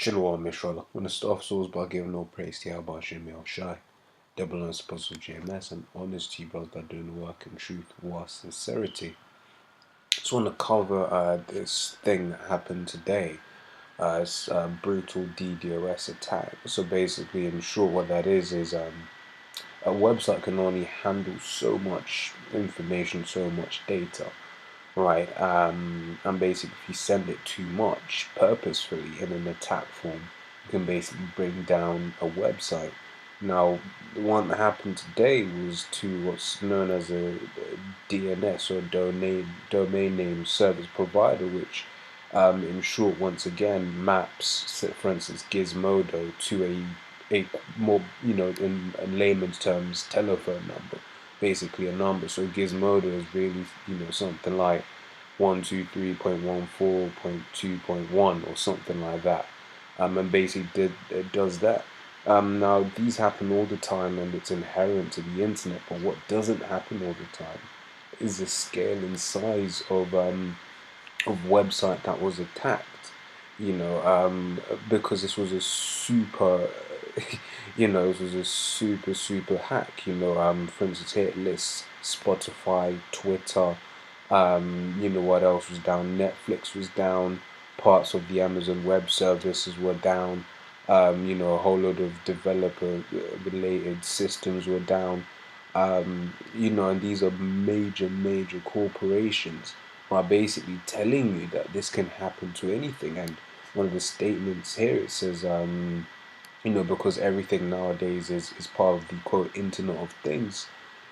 Shalom, Mishra. When the staff souls by giving no praise to Yahweh Shem El Shai, double and apostle GMS, and honest to you brothers that doing the work in truth, war, sincerity. Just want to cover this thing that happened today. It's a brutal DDoS attack. So basically, in short, what that is a website can only handle so much information, so much data. Right, and basically if you send it too much purposefully in an attack form, you can basically bring down a website. Now, the one that happened today was to what's known as a DNS or domain name service provider, which in short, once again, maps, for instance, Gizmodo to a more, in layman's terms, telephone number, basically a number. So Gizmodo is really, something like 123.14.2.1 or something like that. And basically it does that. Now, these happen all the time and it's inherent to the internet, but what doesn't happen all the time is the scale and size of website that was attacked, because this was a super, this was a super hack, for instance, here it lists Spotify, Twitter, what else was down? Netflix was down, parts of the Amazon Web Services were down, a whole lot of developer related systems were down, and these are major corporations who are basically telling you that this can happen to anything. And one of the statements here, it says, because everything nowadays is part of the quote Internet of Things,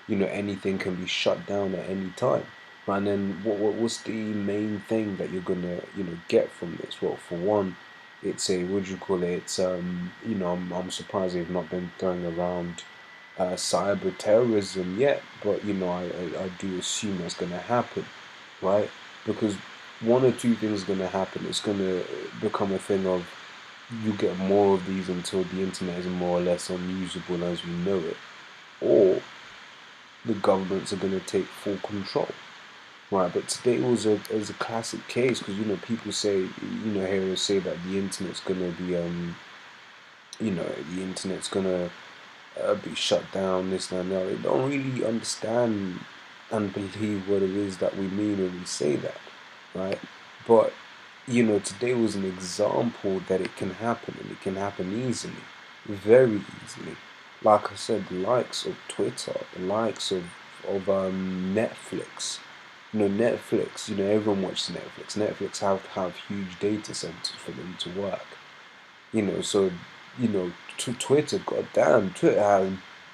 anything can be shut down at any time. And then what's the main thing that you're gonna get from this? Well, for one, it's a what do you call it? It's I'm surprised they've not been throwing around cyber terrorism yet, but I do assume that's gonna happen, right? Because one or two things are gonna happen. It's gonna become a thing of you get more of these until the internet is more or less unusable as we know it, or the governments are going to take full control, right? But today was a classic case because people say heroes say that the internet's going to be the internet's going to be shut down, this and that. They don't really understand and believe what it is that we mean when we say that, right? But today was an example that it can happen, and it can happen easily, very easily. Like I said, the likes of Twitter, the likes of Netflix. Netflix. Everyone watches Netflix. Netflix have huge data centers for them to work. So Twitter, goddamn, Twitter has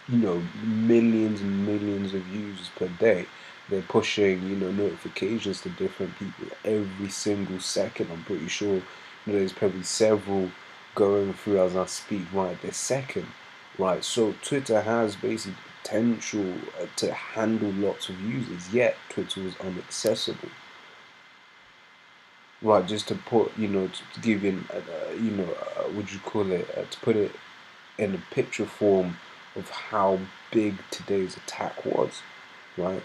millions and millions of users per day. They're pushing notifications to different people every single second. I'm pretty sure there's probably several going through as I speak right this second, right? So Twitter has basically potential to handle lots of users, yet Twitter was inaccessible. Right, just to put, to give in, what you call it, to put it in a picture form of how big today's attack was, right?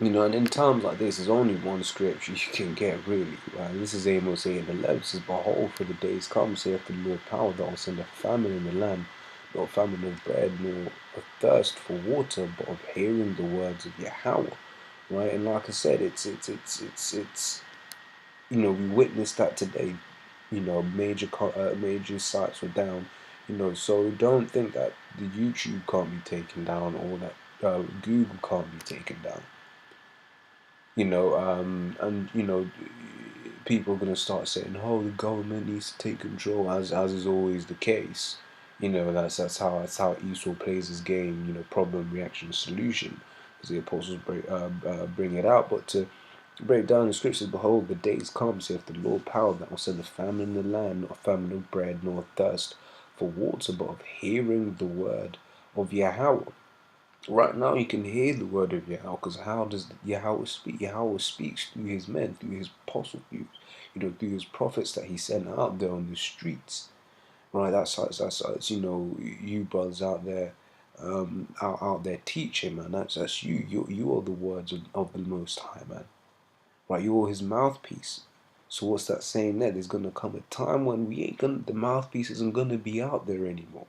And in times like this, there's only one scripture you can get, really, right? This is Amos 8:11. It says, "Behold, for the days come, saith the Lord power, that will send a famine in the land, not famine of bread, nor a thirst for water, but of hearing the words of Yahweh." Right? And like I said, it's we witnessed that today. Major sites were down. So don't think that the YouTube can't be taken down or that Google can't be taken down. And people are gonna start saying, "Oh, the government needs to take control," as is always the case. That's how Esau plays his game. Problem, reaction, solution, as the apostles bring it out. But to break down the scriptures, behold, the days come, saith the Lord power, that will send a famine in the land, not a famine of bread, nor a thirst for water, but of hearing the word of Yahweh. Right now, you can hear the word of Yahweh, because how does Yahweh speak? Yahweh speaks through his men, through his apostles, through his prophets that he sent out there on the streets. Right, that's you brothers out there, out there teaching, man. That's you. You are the words of the Most High, man. Right, you're his mouthpiece. So what's that saying there? There's gonna come a time when the mouthpiece isn't gonna be out there anymore,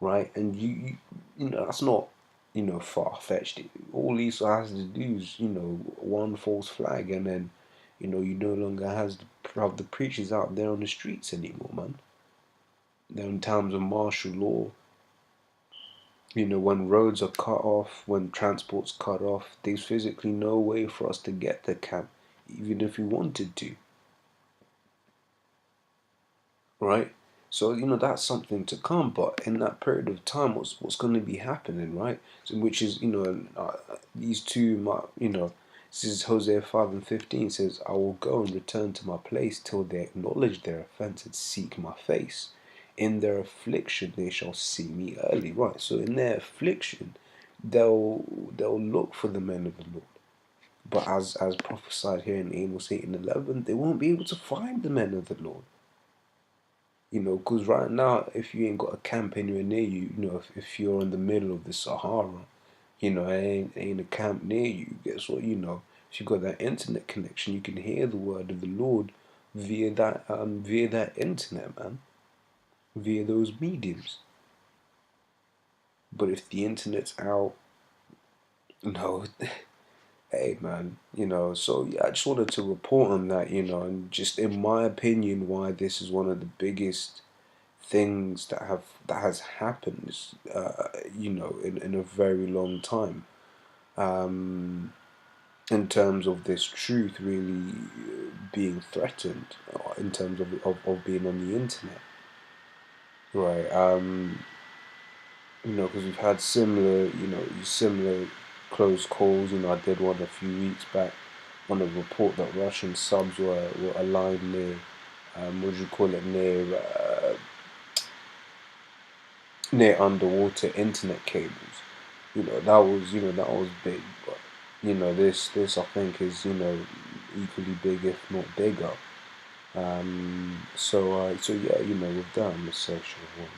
right? And you know that's not far fetched. All Esau has to do is one false flag, and then you no longer have the preachers out there on the streets anymore, man. They're in times of martial law. When roads are cut off, when transport's cut off, there's physically no way for us to get to camp, even if we wanted to, right? So that's something to come. But in that period of time, what's going to be happening, right? So, which is these two, this is Hosea 5:15 says, "I will go and return to my place till they acknowledge their offense and seek my face. In their affliction they shall see me early." Right. So in their affliction, they'll look for the men of the Lord. But as prophesied here in Amos 8:11, they won't be able to find the men of the Lord. Because right now, if you ain't got a camp anywhere near you, if you're in the middle of the Sahara, ain't a camp near you. Guess what? If you got that internet connection, you can hear the word of the Lord via that internet, man, via those mediums. But if the internet's out, no, hey, man, So yeah, I just wanted to report on that, and just in my opinion, why this is one of the biggest things that has happened, in a very long time, in terms of this truth really being threatened, in terms of being on the internet, right? Because we've had similar close calls. I did one a few weeks back on a report that Russian subs were aligned near, what do you call it, near underwater internet cables. That was big, but this I think is equally big, if not bigger. So yeah, with that, I'm a section one.